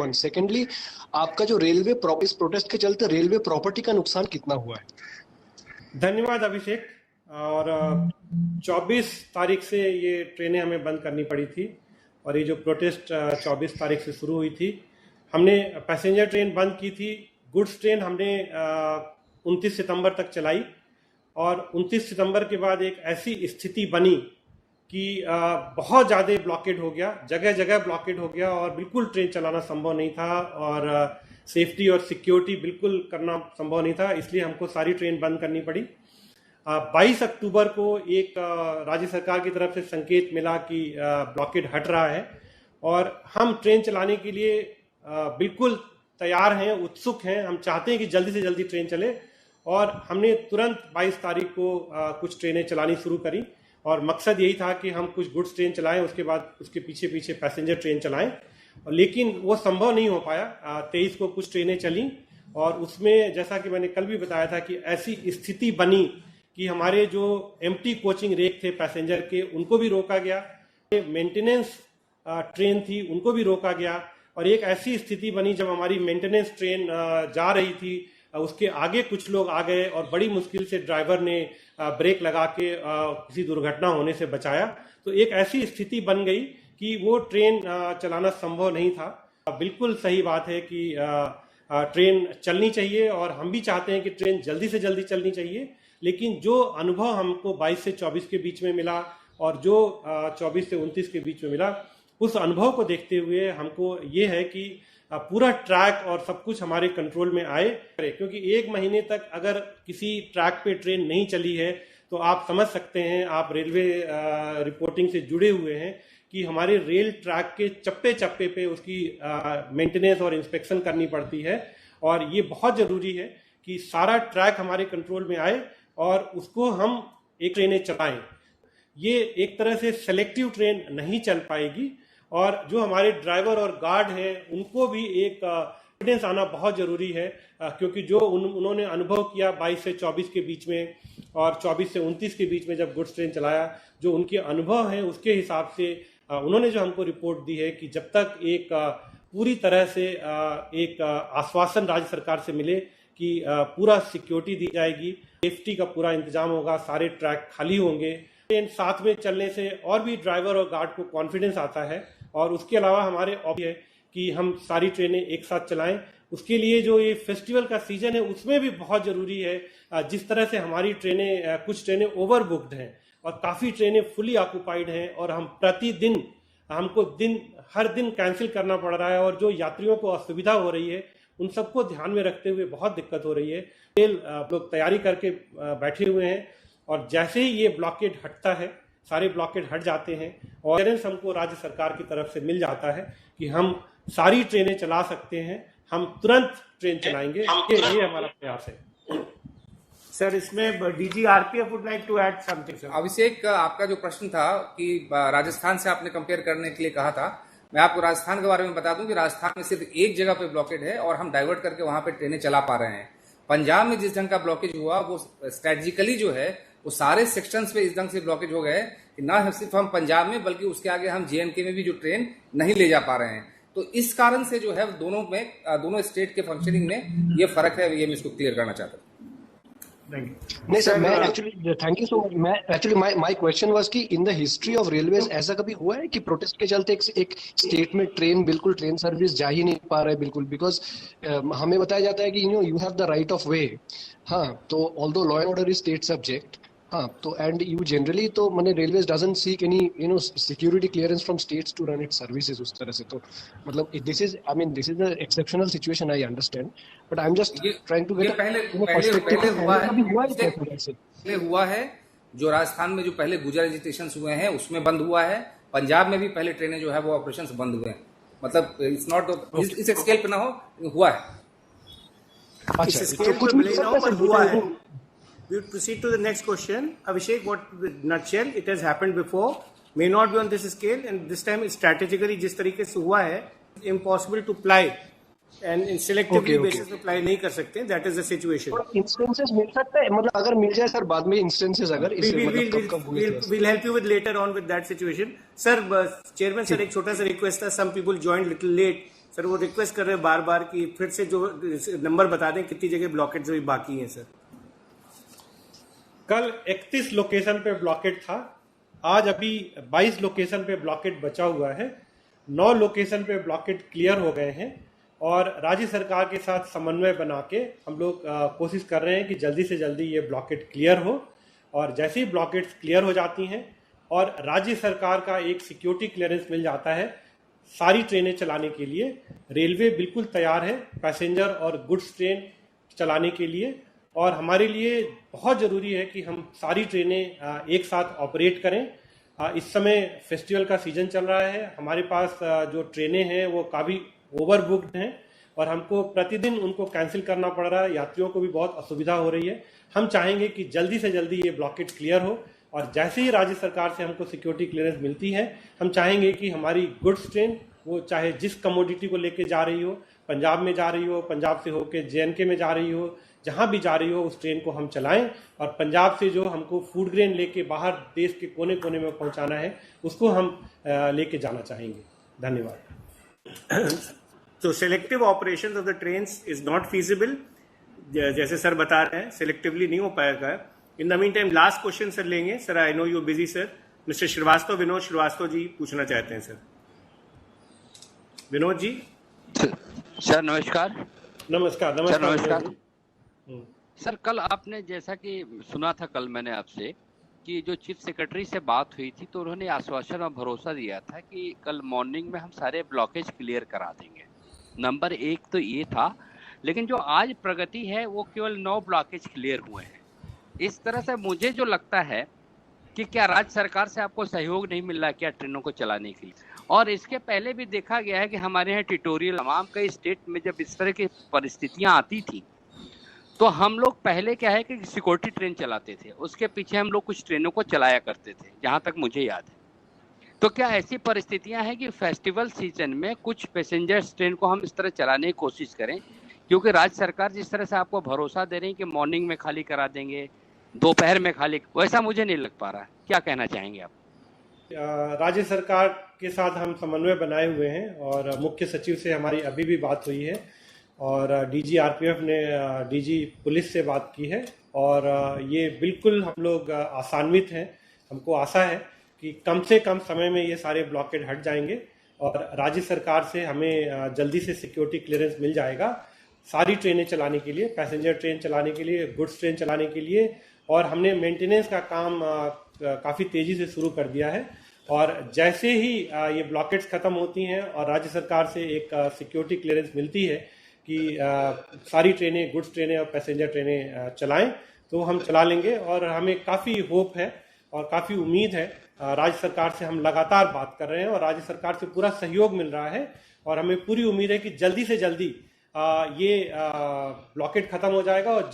Secondly, आपका जो railway इस प्रोटेस्ट के चलते रेलवे प्रॉपर्टी का नुकसान कितना हुआ है? धन्यवाद अभिषेक। और 24 तारीख से ये ट्रेनें हमें बंद करनी पड़ी थी और ये जो प्रोटेस्ट 24 तारीख से शुरू हुई थी, हमने पैसेंजर ट्रेन बंद की थी। गुड्स ट्रेन हमने 29 सितंबर तक चलाई और 29 सितंबर के बाद एक ऐसी स्थिति बनी कि बहुत ज़्यादा ब्लॉकेड हो गया, जगह जगह ब्लॉकेड हो गया और बिल्कुल ट्रेन चलाना संभव नहीं था और सेफ्टी और सिक्योरिटी बिल्कुल करना संभव नहीं था, इसलिए हमको सारी ट्रेन बंद करनी पड़ी। 22 अक्टूबर को एक राज्य सरकार की तरफ से संकेत मिला कि ब्लॉकेड हट रहा है और हम ट्रेन चलाने के लिए बिल्कुल तैयार हैं, उत्सुक हैं। हम चाहते हैं कि जल्दी से जल्दी ट्रेन चले और हमने तुरंत 22 तारीख को कुछ ट्रेनें चलानी शुरू करी और मकसद यही था कि हम कुछ गुड्स ट्रेन चलाएं, उसके बाद उसके पीछे पीछे पैसेंजर ट्रेन चलाएं, लेकिन वो संभव नहीं हो पाया। 23 को कुछ ट्रेनें चली और उसमें जैसा कि मैंने कल भी बताया था कि ऐसी स्थिति बनी कि हमारे जो एम्प्टी कोचिंग रेक थे पैसेंजर के, उनको भी रोका गया, मेंटेनेंस ट्रेन थी उनको भी रोका गया और एक ऐसी स्थिति बनी जब हमारी मेंटेनेंस ट्रेन जा रही थी, उसके आगे कुछ लोग आ गए और बड़ी मुश्किल से ड्राइवर ने ब्रेक लगा के किसी दुर्घटना होने से बचाया। तो एक ऐसी स्थिति बन गई कि वो ट्रेन चलाना संभव नहीं था। बिल्कुल सही बात है कि ट्रेन चलनी चाहिए और हम भी चाहते हैं कि ट्रेन जल्दी से जल्दी चलनी चाहिए, लेकिन जो अनुभव हमको 22 से 24 के बीच में मिला और जो 24 से 29 के बीच में मिला, उस अनुभव को देखते हुए हमको ये है कि पूरा ट्रैक और सब कुछ हमारे कंट्रोल में आए, क्योंकि एक महीने तक अगर किसी ट्रैक पे ट्रेन नहीं चली है तो आप समझ सकते हैं, आप रेलवे रिपोर्टिंग से जुड़े हुए हैं कि हमारे रेल ट्रैक के चप्पे चप्पे पे उसकी मेंटेनेंस और इंस्पेक्शन करनी पड़ती है और ये बहुत ज़रूरी है कि सारा ट्रैक हमारे कंट्रोल में आए और उसको हम एक ट्रेनें चलाएं। ये एक तरह से सेलेक्टिव ट्रेन नहीं चल पाएगी और जो हमारे ड्राइवर और गार्ड हैं उनको भी एक कॉन्फिडेंस आना बहुत ज़रूरी है, क्योंकि जो उन्होंने अनुभव किया 22 से 24 के बीच में और 24 से 29 के बीच में जब गुड्स ट्रेन चलाया, जो उनके अनुभव हैं उसके हिसाब से उन्होंने जो हमको रिपोर्ट दी है कि जब तक एक पूरी तरह से एक आश्वासन राज्य सरकार से मिले कि पूरा सिक्योरिटी दी जाएगी, सेफ्टी का पूरा इंतजाम होगा, सारे ट्रैक खाली होंगे, ट्रेन साथ में चलने से और भी ड्राइवर और गार्ड को कॉन्फिडेंस आता है और उसके अलावा हमारे है कि हम सारी ट्रेनें एक साथ चलाएं। उसके लिए जो ये फेस्टिवल का सीजन है उसमें भी बहुत ज़रूरी है, जिस तरह से हमारी ट्रेनें कुछ ट्रेनें ओवर बुक्ड हैं और काफ़ी ट्रेनें फुली ऑक्यूपाइड हैं और हम प्रतिदिन हमको हर दिन कैंसिल करना पड़ रहा है और जो यात्रियों को असुविधा हो रही है उन सबको ध्यान में रखते हुए बहुत दिक्कत हो रही है। रेल लोग तैयारी करके बैठे हुए हैं और जैसे ही ये ब्लॉकेड हटता है, सारे ब्लॉकेड हट जाते हैं और हमको राज्य सरकार की तरफ से मिल जाता है कि हम सारी ट्रेनें चला सकते हैं, हम तुरंत ट्रेन चलाएंगे। ये हमारा प्रयास है। सर, इसमें DG RPF would like to add something. Sir Abhishek, आपका जो प्रश्न था कि राजस्थान से आपने कंपेयर करने के लिए कहा था, मैं आपको राजस्थान के बारे में बता दूं कि राजस्थान में सिर्फ एक जगह पे ब्लॉकेड है और हम डाइवर्ट करके वहां पे ट्रेनें चला पा रहे हैं। पंजाब में जिस ढंग का ब्लॉकेज हुआ वो स्ट्रेटेजिकली जो है वो सारे सेक्शंस पे इस ढंग से ब्लॉकेज हो गए कि ना सिर्फ हम पंजाब में बल्कि उसके आगे हम जेएंडके में भी जो ट्रेन नहीं ले जा पा रहे हैं। तो इस कारण से जो है दोनों स्टेट के फंक्शनिंग में ये फर्क है, ये मैं इसको क्लियर करना चाहता हूँ। नहीं सर, मैं actually thank you so much. मैं एक्चुअली माय क्वेश्चन वाज कि in the history of railways ऐसा कभी हुआ है कि प्रोटेस्ट के चलते एक स्टेट में ट्रेन सर्विस जा ही नहीं पा रहा है बिल्कुल? बिकॉज हमें बताया जाता है कि you have the right of way. हाँ, तो although law and order is state subject, हाँ, तो एंड यू जनरली तो मैंने railways doesn't seek any security clearance from states to run its services उस तरह से। तो मतलब this is the exceptional situation, I understand, but I am just trying to get पहले हुआ है जो राजस्थान में जो पहले गुजर रजिस्ट्रेशन हुए हैं उसमें बंद हुआ है। पंजाब में भी पहले ट्रेनें जो है वो ऑपरेशन बंद हुए हैं। मतलब इट्स नॉट इस स्केल पे ना हो, हुआ है। अच्छा, कुछ हुआ है। We will proceed to the next question. Abhishek, nutshell, it has happened before, may not be on this scale, and this time strategically जिस तरीके से हुआ है, impossible to ply, and in selectively basis पे ply नहीं कर सकते. That is the situation. Instances मिल सकता है, मतलब अगर मिल जाए सर बाद में instances अगर we'll help you with later on with that situation. Sir, chairman sir, एक छोटा सा request था. Some people joined little late. Sir वो रिक्वेस्ट कर रहे हैं बार बार कि फिर से जो नंबर बता दें कितनी जगह ब्लॉकेट अभी बाकी है सर। कल 31 लोकेशन पे ब्लॉकेट था, आज अभी 22 लोकेशन पे ब्लॉकेट बचा हुआ है, 9 लोकेशन पे ब्लॉकेट क्लियर हो गए हैं और राज्य सरकार के साथ समन्वय बना के हम लोग कोशिश कर रहे हैं कि जल्दी से जल्दी ये ब्लॉकेट क्लियर हो। और जैसे ही ब्लॉकेट्स क्लियर हो जाती हैं और राज्य सरकार का एक सिक्योरिटी क्लियरेंस मिल जाता है सारी ट्रेनें चलाने के लिए, रेलवे बिल्कुल तैयार है पैसेंजर और गुड्स ट्रेन चलाने के लिए। और हमारे लिए बहुत ज़रूरी है कि हम सारी ट्रेनें एक साथ ऑपरेट करें। इस समय फेस्टिवल का सीजन चल रहा है, हमारे पास जो ट्रेनें हैं वो काफ़ी ओवर बुक्ड हैं और हमको प्रतिदिन उनको कैंसिल करना पड़ रहा है, यात्रियों को भी बहुत असुविधा हो रही है। हम चाहेंगे कि जल्दी से जल्दी ये ब्लॉकेट क्लियर हो और जैसे ही राज्य सरकार से हमको सिक्योरिटी क्लियरेंस मिलती है हम चाहेंगे कि हमारी गुड्स ट्रेन वो चाहे जिस कमोडिटी को लेके जा रही हो, पंजाब में जा रही हो, पंजाब से होके JNK में जा रही हो, जहां भी जा रही हो उस ट्रेन को हम चलाएं। और पंजाब से जो हमको फूड ग्रेन लेके बाहर देश के कोने कोने में पहुंचाना है उसको हम लेके जाना चाहेंगे। धन्यवाद। तो selective operation of the trains is not feasible, जैसे सर बता रहे हैं सेलेक्टिवली नहीं हो पाएगा। In the mean time last question sir लेंगे। Sir I know you busy sir. Mister Shrivastava, Vinod Shrivastava ji पूछना चाहते हैं सर। विनोद जी। सर नमस्कार। नमस्कार। सर नमस्कार। सर कल आपने जैसा कि सुना था, कल मैंने आपसे कि जो चीफ सेक्रेटरी से बात हुई थी तो उन्होंने आश्वासन और भरोसा दिया था कि कल मॉर्निंग में हम सारे ब्लॉकेज क्लियर करा देंगे। नंबर 1 तो ये था, लेकिन जो आज प्रगति है वो केवल 9 ब्लॉकेज क्लियर हुए हैं। इस तरह से मुझे जो लगता है कि क्या राज्य सरकार से आपको सहयोग नहीं मिल रहा क्या ट्रेनों को चलाने के लिए? और इसके पहले भी देखा गया है कि हमारे यहाँ ट्यूटोरियल तमाम कई स्टेट में जब इस तरह की परिस्थितियाँ आती थी तो हम लोग पहले क्या है कि सिक्योरिटी ट्रेन चलाते थे, उसके पीछे हम लोग कुछ ट्रेनों को चलाया करते थे, जहाँ तक मुझे याद है। तो क्या ऐसी परिस्थितियां हैं कि फेस्टिवल सीजन में कुछ पैसेंजर्स ट्रेन को हम इस तरह चलाने की कोशिश करें, क्योंकि राज्य सरकार जिस तरह से आपको भरोसा दे रही है कि मॉर्निंग में खाली करा देंगे, दोपहर में खाली, वैसा मुझे नहीं लग पा रहा है। क्या कहना चाहेंगे आप? राज्य सरकार के साथ हम समन्वय बनाए हुए हैं और मुख्य सचिव से हमारी अभी भी बात हुई है और DG RPF ने DG पुलिस से बात की है और ये बिल्कुल हम लोग आसान्वित हैं। हमको आशा है कि कम से कम समय में ये सारे ब्लॉकेड हट जाएंगे और राज्य सरकार से हमें जल्दी से सिक्योरिटी क्लियरेंस मिल जाएगा सारी ट्रेनें चलाने के लिए, पैसेंजर ट्रेन चलाने के लिए, गुड्स ट्रेन चलाने के लिए। और हमने मेंटेनेंस का काम काफ़ी तेज़ी से शुरू कर दिया है और जैसे ही ये ब्लॉकेट्स ख़त्म होती हैं और राज्य सरकार से एक सिक्योरिटी क्लियरेंस मिलती है कि सारी ट्रेनें, गुड्स ट्रेनें और पैसेंजर ट्रेनें चलाएं, तो हम चला लेंगे। और हमें काफ़ी होप है और काफ़ी उम्मीद है। राज्य सरकार से हम लगातार बात कर रहे हैं और राज्य सरकार से पूरा सहयोग मिल रहा है और हमें पूरी उम्मीद है कि जल्दी से जल्दी ये ब्लॉकेट ख़त्म हो जाएगा और